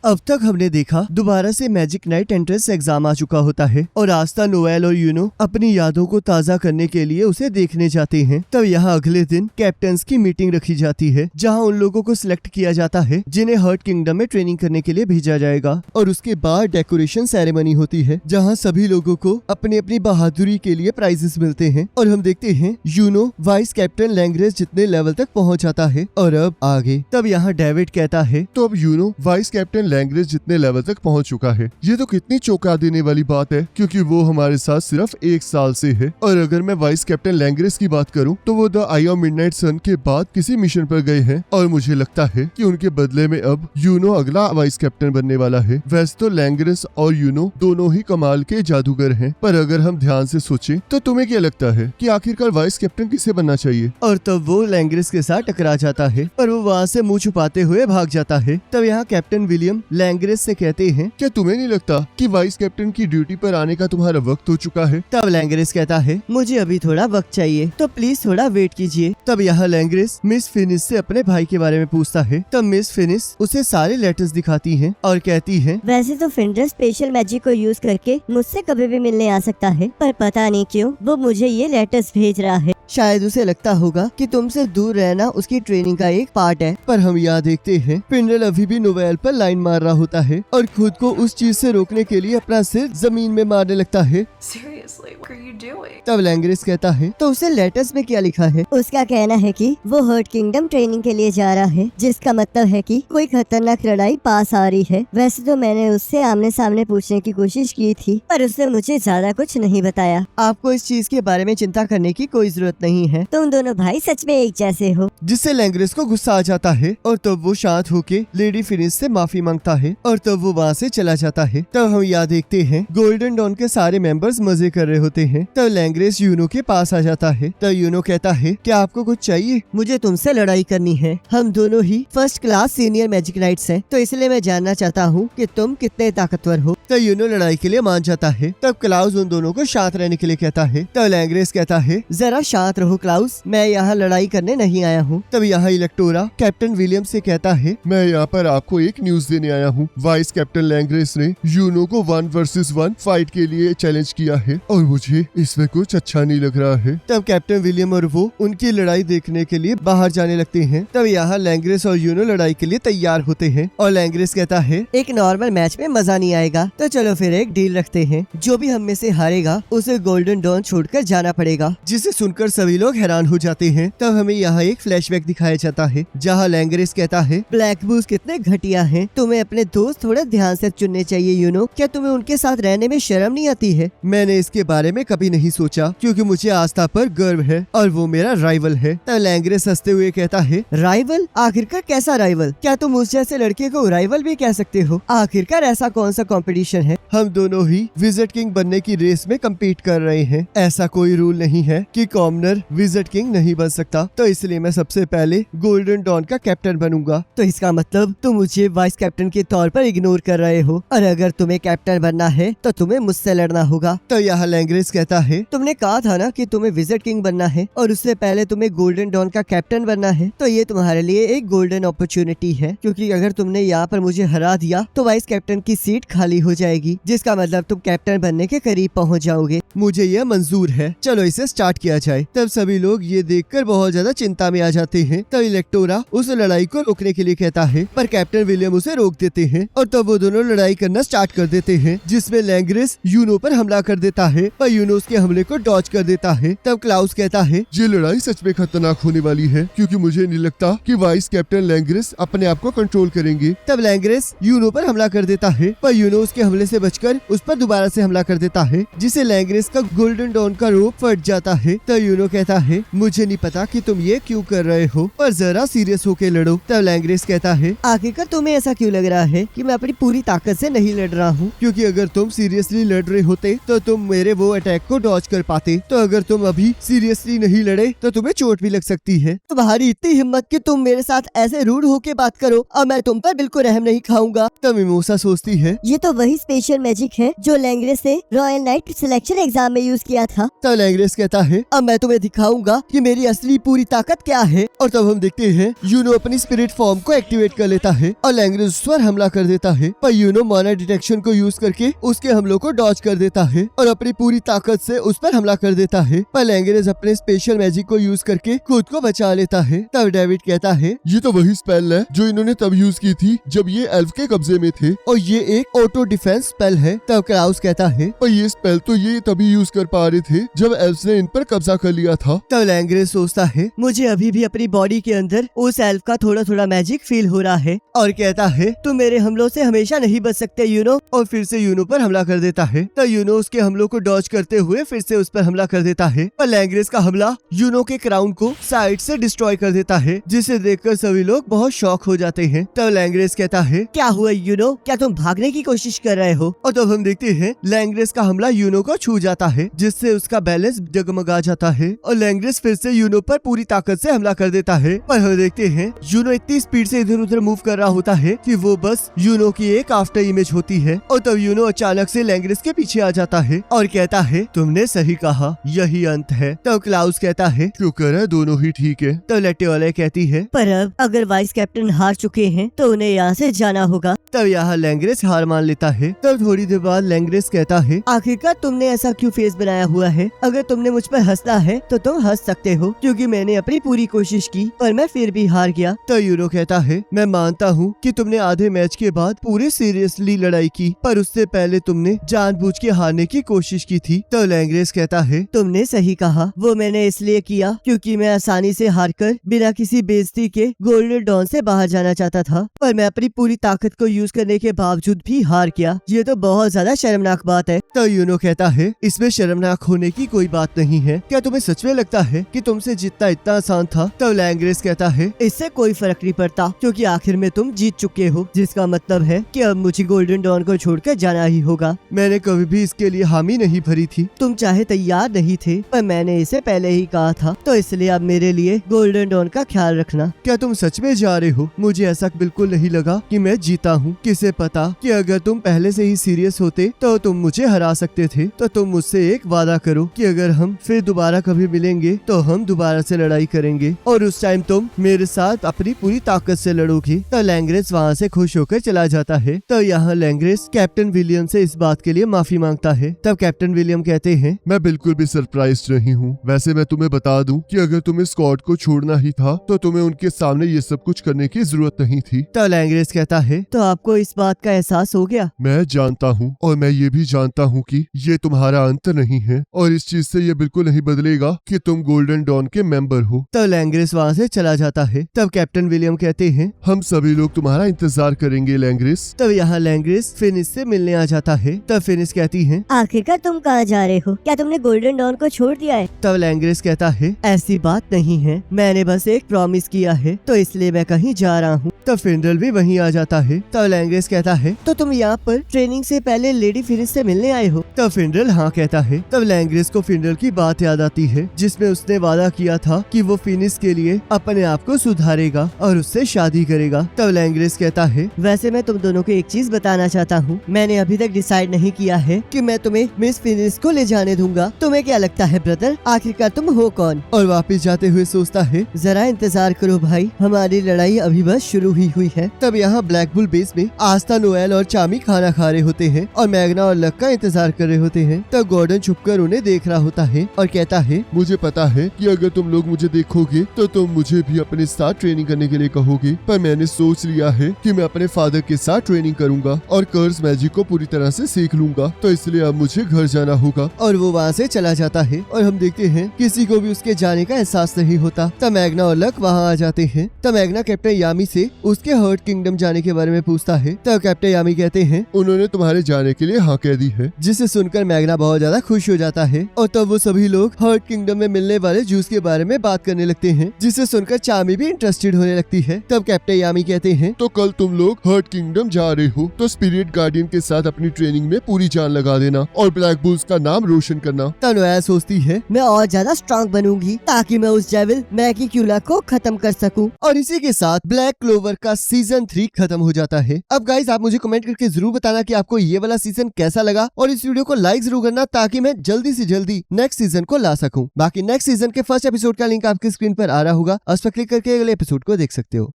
अब तक हमने देखा दोबारा से मैजिक नाइट एंट्रेंस एग्जाम आ चुका होता है और आस्था, नोएल और यूनो अपनी यादों को ताज़ा करने के लिए उसे देखने जाते हैं। तब यहाँ अगले दिन कैप्टन्स की मीटिंग रखी जाती है जहाँ उन लोगों को सिलेक्ट किया जाता है जिन्हें हर्ट किंगडम में ट्रेनिंग करने के लिए भेजा जाएगा। और उसके बाद डेकोरेशन सेरेमनी होती है जहाँ सभी लोगों को अपनी अपनी बहादुरी के लिए प्राइजेस मिलते हैं। और हम देखते हैं यूनो वाइस कैप्टन लैंग्रेस जितने लेवल तक पहुँच जाता है। और अब आगे तब यहाँ डेविड कहता है, तो अब यूनो वाइस कैप्टन लैंग्रेस जितने लेवल तक पहुंच चुका है। ये तो कितनी चौंका देने वाली बात है क्योंकि वो हमारे साथ सिर्फ 1 साल से है। और अगर मैं वाइस कैप्टन लैंग्रेस की बात करूं तो वो द आई ऑफ मिडनाइट सन के बाद किसी मिशन पर गए हैं और मुझे लगता है कि उनके बदले में अब यूनो अगला वाइस कैप्टन बनने वाला है। वैसे तो लैंग्रेस और यूनो दोनों ही कमाल के जादूगर हैं, पर अगर हम ध्यान से सोचें तो तुम्हें क्या लगता है कि आखिरकार वाइस कैप्टन किसे बनना चाहिए? और तब वो लैंग्रेस के साथ टकरा जाता है पर वो वहाँ से मुंह छुपाते हुए भाग जाता है। तब यहाँ कैप्टन विलियम लैंग्रेस से कहते हैं, क्या तुम्हें नहीं लगता कि वाइस कैप्टन की ड्यूटी पर आने का तुम्हारा वक्त हो चुका है? तब लैंग्रेस कहता है, मुझे अभी थोड़ा वक्त चाहिए तो प्लीज थोड़ा वेट कीजिए। तब यहाँ लैंग्रेस मिस फिनिस से अपने भाई के बारे में पूछता है। तब मिस फिनिस उसे सारे लेटर्स दिखाती है और कहती है, वैसे तो फिंडर स्पेशल मैजिक को यूज करके मुझसे कभी भी मिलने आ सकता है, पर पता नहीं क्यों वो मुझे ये लेटर्स भेज रहा है। शायद उसे लगता होगा कि तुमसे दूर रहना उसकी ट्रेनिंग का एक पार्ट है। पर हम यहाँ देखते हैं पिंडल अभी भी नोवेल पर लाइन मार रहा होता है और खुद को उस चीज से रोकने के लिए अपना सिर जमीन में मारने लगता है। Seriously, what are you doing? तब लैंग्रेस कहता है, तो उसे लेटर्स में क्या लिखा है? उसका कहना है कि वो हर्ट किंगडम ट्रेनिंग के लिए जा रहा है, जिसका मतलब है कि कोई खतरनाक लड़ाई पास आ रही है। वैसे तो मैंने उससे आमने सामने पूछने की कोशिश की थी पर उसने मुझे ज्यादा कुछ नहीं बताया। आपको इस चीज के बारे में चिंता करने की कोई जरूरत नहीं है। तुम दोनों भाई सच में एक जैसे हो। जिससे लैंग्रेस को गुस्सा आ जाता है और तब वो शांत होके लेडी फिनिस से माफी मांगता है और तब वो वहाँ से चला जाता है। तब हम यहाँ देखते हैं गोल्डन डॉन के सारे मेंबर्स मजे कर रहे होते हैं। तब लैंग्रेस यूनो के पास आ जाता है। तब यूनो कहता है, क्या आपको कुछ चाहिए? मुझे तुमसे लड़ाई करनी है। हम दोनों ही first class senior magic knights हैं, तो इसलिए मैं जानना चाहता हूँ कि तुम कितने ताकतवर हो। तब यूनो लड़ाई के लिए मान जाता है। तब क्लाउस उन दोनों को शांत रहने के लिए कहता है। तब लैंग्रेस कहता है, जरा शांत रहो क्लाउस, मैं यहाँ लड़ाई करने नहीं आया हूँ। तब यहाँ इलेक्टोरा कैप्टन विलियम से कहता है, मैं यहाँ पर आपको एक न्यूज देने आया हूँ। वाइस कैप्टन लैंग्रेस ने यूनो को 1 वर्सेस 1 फाइट के लिए चैलेंज किया है और मुझे इसमें कुछ अच्छा नहीं लग रहा है। तब कैप्टन विलियम और वो उनकी लड़ाई देखने के लिए बाहर जाने लगते हैं। तब यहाँ लैंग्रेस और यूनो लड़ाई के लिए तैयार होते हैं और लैंग्रेस कहता है, एक नॉर्मल मैच में मजा नहीं आएगा, तो चलो फिर एक डील रखते हैं। जो भी हम में से हारेगा उसे गोल्डन डॉन छोड़कर जाना पड़ेगा। जिसे सुनकर सभी लोग हैरान हो जाते हैं। तब हमें यहाँ एक फ्लैशबैक दिखाया जाता है जहाँ लैंग्रेस कहता है, ब्लैक बूस कितने घटिया हैं, तुम्हें अपने दोस्त थोड़ा ध्यान से चुनने चाहिए यूनो। क्या तुम्हें उनके साथ रहने में शर्म नहीं आती है? मैंने इसके बारे में कभी नहीं सोचा क्योंकि मुझे आस्था पर गर्व है और वो मेरा राइवल है। तब लैंग्रेस हंसते हुए कहता है, राइवल? आखिरकार कैसा राइवल? क्या तुम उस जैसे लड़के को राइवल भी कह सकते हो? आखिरकार ऐसा कौन सा कंपटीशन है? हम दोनों ही विजिट किंग बनने की रेस में कम्पीट कर रहे हैं। ऐसा कोई रूल नहीं है कि कॉमनर विजिट किंग नहीं बन सकता, तो इसलिए मैं सबसे पहले गोल्डन डॉन का कैप्टन बनूंगा। तो इसका मतलब तुम मुझे वाइस कैप्टन के तौर पर इग्नोर कर रहे हो और अगर तुम्हें कैप्टन बनना है तो तुम्हें मुझसे लड़ना होगा। तो यहाँ लैंग्रेस कहता है, तुमने कहा था ना कि तुम्हें विजिट किंग बनना है और उससे पहले तुम्हें गोल्डन डॉन का कैप्टन बनना है, तो ये तुम्हारे लिए एक गोल्डन अपॉर्चुनिटी है क्योंकि अगर तुमने यहाँ पर मुझे हरा दिया तो वाइस कैप्टन की सीट खाली हो जाएगी, जिसका मतलब तुम कैप्टन बनने के करीब पहुँच जाओगे। मुझे यह मंजूर है, चलो इसे स्टार्ट किया जाए। तब सभी लोग ये देखकर बहुत ज्यादा चिंता में आ जाते हैं। तब इलेक्टोरा उस लड़ाई को रोकने के लिए कहता है पर कैप्टन विलियम उसे रोक देते हैं और तब वो दोनों लड़ाई करना स्टार्ट कर देते हैं, जिसमें लैंग्रेस यूनो पर हमला कर देता है पर यूनो उसके हमले को डॉज कर देता है। तब क्लाउस कहता है, ये लड़ाई सच में खतरनाक होने वाली है क्योंकि मुझे नहीं लगता कि वाइस कैप्टन लैंग्रेस अपने आप को कंट्रोल करेंगे। तब लैंग्रेस यूनो पर हमला कर देता है पर यूनो उसके हमले से बचकर उस पर दोबारा से हमला कर देता है, जिससे लैंग्रेस का गोल्डन डॉन का रोप फट जाता है। तब यूनो कहता है, मुझे नहीं पता कि तुम ये क्यों कर रहे हो, पर जरा सीरियस होके लड़ो। तब लैंग्रेस कहता है, आखिरकार तुम्हें ऐसा क्यों लग रहा है कि मैं अपनी पूरी ताकत से नहीं लड़ रहा हूँ? क्योंकि अगर तुम सीरियसली लड़ रहे होते तो तुम मेरे वो अटैक को डॉज कर पाते। तो अगर तुम अभी सीरियसली नहीं लड़े तो तुम्हें चोट भी लग सकती है। तुम्हारी इतनी हिम्मत कि तुम मेरे साथ ऐसे रूड होके बात करो और मैं तुम पर बिल्कुल रहम नहीं खाऊंगा। तब मिमोसा सोचती है। ये तो वही स्पेशल मैजिक है जो लैंग्रेस ने रॉयल नाइट सिलेक्शन एग्जाम में यूज किया था। तब लैंग्रेस कहता है अब मैं तुम्हें दिखाऊंगा कि मेरी असली पूरी ताकत क्या है। और तब हम देखते हैं यूनो अपनी स्पिरिट फॉर्म को एक्टिवेट कर लेता है और लैंग्रेस उस पर हमला कर देता है, पर यूनो माना डिटेक्शन को यूज करके उसके हमलों को डॉज कर देता है और अपनी पूरी ताकत से उस पर हमला कर देता है, पर लैंग्रेस अपने स्पेशल मैजिक को यूज करके खुद को बचा लेता है। तब डेविड कहता है ये तो वही स्पेल है जो इन्होंने तब यूज की थी जब ये एल्फ के कब्जे में थे। और ये एक ऑटो डिफेंस स्पेल है। तब क्लाउस कहता है पर ये स्पेल तो ये तभी यूज कर पा रहे थे जब एल्फ्स ने इन पर कब्जा कर लिया था। तब लैंग्रेस सोचता है मुझे अभी भी अपनी बॉडी के अंदर उस एल्फ का थोड़ा थोड़ा मैजिक फील हो रहा है और कहता है तुम मेरे हमलों से हमेशा नहीं बच सकते यूनो, और फिर से यूनो पर हमला कर देता है। तब यूनो उसके हमलों को डॉज करते हुए फिर से उस पर हमला कर देता है, पर लैंग्रेस का हमला यूनो के क्राउन को साइड से डिस्ट्रॉय कर देता है, जिसे देखकर सभी लोग बहुत शॉक हो जाते हैं। तब लैंग्रेस कहता है क्या हुआ यूनो, क्या तुम भागने की कोशिश कर रहे हो? और तब हम देखते हैं लैंग्रेस का हमला यूनो को छू जाता है, जिससे उसका बैलेंस डगमगा जाता है और लैंग्रेस फिर से यूनो पर पूरी ताकत से हमला कर देता है। पर हम देखते हैं यूनो इतनी स्पीड से इधर उधर मूव कर रहा होता है कि वो बस यूनो की एक आफ्टर इमेज होती है। और तब यूनो अचानक से लैंग्रेस के पीछे आ जाता है और कहता है तुमने सही कहा, यही अंत है। तब क्लाउस कहता है शुक्र है दोनों ही ठीक है। तब लेटेओले कहती है पर अब अगर वाइस कैप्टन हार चुके हैं तो उन्हें यहाँ से जाना होगा। तब यहाँ लैंग्रेस हार मान लेता है। तब थोड़ी देर बाद लैंग्रेस कहता है आखिरकार तुमने ऐसा क्यों फेस बनाया हुआ है? अगर तुमने मुझ पर हंसना है तो तुम हंस सकते हो, क्योंकि मैंने अपनी पूरी कोशिश की पर मैं फिर भी हार गया। तो यूनो कहता है मैं मानता हूँ कि तुमने आधे मैच के बाद पूरे सीरियसली लड़ाई की, पर उससे पहले तुमने जानबूझ के हारने की कोशिश की थी। तो लैंग्रेस कहता है तुमने सही कहा, वो मैंने इसलिए किया क्योंकि मैं आसानी से हारकर बिना किसी बेइज्जती के गोल्डन डॉन से बाहर जाना चाहता था, पर मैं अपनी पूरी ताकत को यूज करने के बावजूद भी हार गया। ये तो बहुत ज्यादा शर्मनाक बात है। तो यूनो कहता है इसमें शर्मनाक होने की कोई बात नहीं है, क्या तुम्हें सच में लगता है कि तुमसे जीतना इतना आसान था? तो लैंग्रेस कहता है इससे कोई फर्क नहीं पड़ता, क्योंकि आखिर में तुम जीत चुके हो, जिसका मतलब है कि अब मुझे गोल्डन डॉन को छोड़कर जाना ही होगा। मैंने कभी भी इसके लिए हामी नहीं भरी थी, तुम चाहे तैयार नहीं थे, पर मैंने इसे पहले ही कहा था, तो इसलिए अब मेरे लिए गोल्डन डॉन का ख्याल रखना। क्या तुम सच में जा रहे हो? मुझे ऐसा बिल्कुल नहीं लगा कि मैं जीता हूँ। किसे पता कि अगर तुम पहले से ही सीरियस होते तो तुम मुझे हरा सकते थे। तो तुम मुझसे एक वादा करो कि अगर हम फिर दोबारा कभी मिलेंगे तो हम दोबारा से लड़ाई करेंगे, और उस टाइम तुम मेरे साथ अपनी पूरी ताकत से लड़ोगी। तो लैंग्रेस वहाँ से खुश होकर चला जाता है। तो यहाँ लैंग्रेस कैप्टन विलियम से इस बात के लिए माफी मांगता है। तब कैप्टन विलियम कहते हैं मैं बिल्कुल भी सरप्राइज्ड नहीं हूँ। वैसे मैं तुम्हें बता दूं कि अगर तुम्हें स्कॉट को छोड़ना ही था तो तुम्हें उनके सामने ये सब कुछ करने की जरूरत नहीं थी। तो लैंग्रेस कहता है तो आपको इस बात का एहसास हो गया? मैं जानता हूँ, और मैं ये भी जानता हूँ कि ये तुम्हारा अंत नहीं है, और इस चीज से ये बिल्कुल नहीं बदलेगा कि तुम गोल्डन डॉन के मेंबर हो। तो लैंग्रेस वहाँ से चला जाता है। तब कैप्टन विलियम कहते हैं हम सभी लोग तुम्हारा इंतजार करेंगे लैंग्रेस। तब यहाँ लैंग्रेस फिनिश से मिलने आ जाता है। तब फिनिश कहती है आखिरकार तुम कहाँ जा रहे हो? क्या तुमने गोल्डन डॉन को छोड़ दिया है? तब लैंग्रेस कहता है ऐसी बात नहीं है, मैंने बस एक प्रॉमिस किया है, तो इसलिए मैं कहीं जा रहा हूँ। तब फिंडल भी वहीं आ जाता है। तब लैंग्रेस कहता है तो तुम यहाँ पर ट्रेनिंग से पहले लेडी फिनिश से मिलने आए हो? तब फिंडल हाँ कहता है। तब लैंग्रेस को फिंडल की बात याद आती है जिसमें उसने वादा किया था कि वो फिनिश के लिए अपने आप को सुधारेगा और उससे शादी करेगा। तब लैंग्रेस कहता है वैसे मैं तुम दोनों को एक चीज बताना चाहता हूँ, मैंने अभी तक डिसाइड नहीं किया है कि मैं तुम्हें मिस फिनिश को ले जाने दूंगा। तुम्हें क्या लगता है ब्रदर, आखिरकार तुम हो कौन? और वापस जाते हुए सोचता है जरा इंतजार करो भाई, हमारी लड़ाई अभी बस शुरू ही हुई है। तब यहाँ ब्लैक बुल बेस में आस्था, नोएल और चामी खाना खा रहे होते हैं और मैग्ना और लक का इंतजार कर रहे होते हैं। तब गॉर्डन छुपकर उन्हें देख रहा होता है और कहता है मुझे पता है कि अगर तुम लोग मुझे देखोगे तो तुम मुझे भी अपने साथ ट्रेनिंग करने के लिए कहोगे, पर मैंने सोच लिया है कि मैं अपने फादर के साथ ट्रेनिंग करूंगा और कर्स मैजिक को पूरी तरह से सीख लूंगा, तो इसलिए अब मुझे घर जाना होगा। और वो वहाँ से चला जाता है और हम देखते हैं किसी को भी उसके जाने का एहसास नहीं होता। तब मैग्ना और लक वहाँ आ जाते हैं। तब मैग्ना कैप्टन यामी से उसके हर्ट किंगडम जाने के बारे में पूछता है तब कैप्टन यामी कहते हैं उन्होंने तुम्हारे जाने के लिए हाँ कह दी है। जिसे सुनकर मैग्ना बहुत ज्यादा खुश हो जाता है और तब वो सभी लोग हर्ट किंगडम में मिलने वाले जूस के बारे में बात करने लगते हैं, जिसे सुनकर चामी भी इंटरेस्टेड होने लगती है। तब कैप्टन यामी कहते हैं तो कल तुम लोग हर्ट किंगडम जा रहे हो तो स्पिरिट गार्डियन के साथ अपनी ट्रेनिंग में पूरी जान लगा देना और ब्लैक बुल्स का नाम रोशन करना। तब नोया सोचती है मैं और ज्यादा स्ट्रांग बनूंगी ताकि मैं उस डेविल मैकिक्यूला को खत्म कर सकूं। और इसी के साथ ब्लैक क्लोवर का सीजन 3 खत्म हो जाता है। अब गाइस आप मुझे कमेंट करके जरूर बताना कि आपको ये वाला सीजन कैसा लगा और इस वीडियो को लाइक जरूर करना ताकि मैं जल्दी से जल्दी नेक्स्ट सीजन को ला सकूं। बाकी नेक्स्ट सीजन के फर्स्ट एपिसोड का लिंक आपकी स्क्रीन पर आ रहा होगा, उस पर क्लिक करके अगले एपिसोड को देख सकते हो।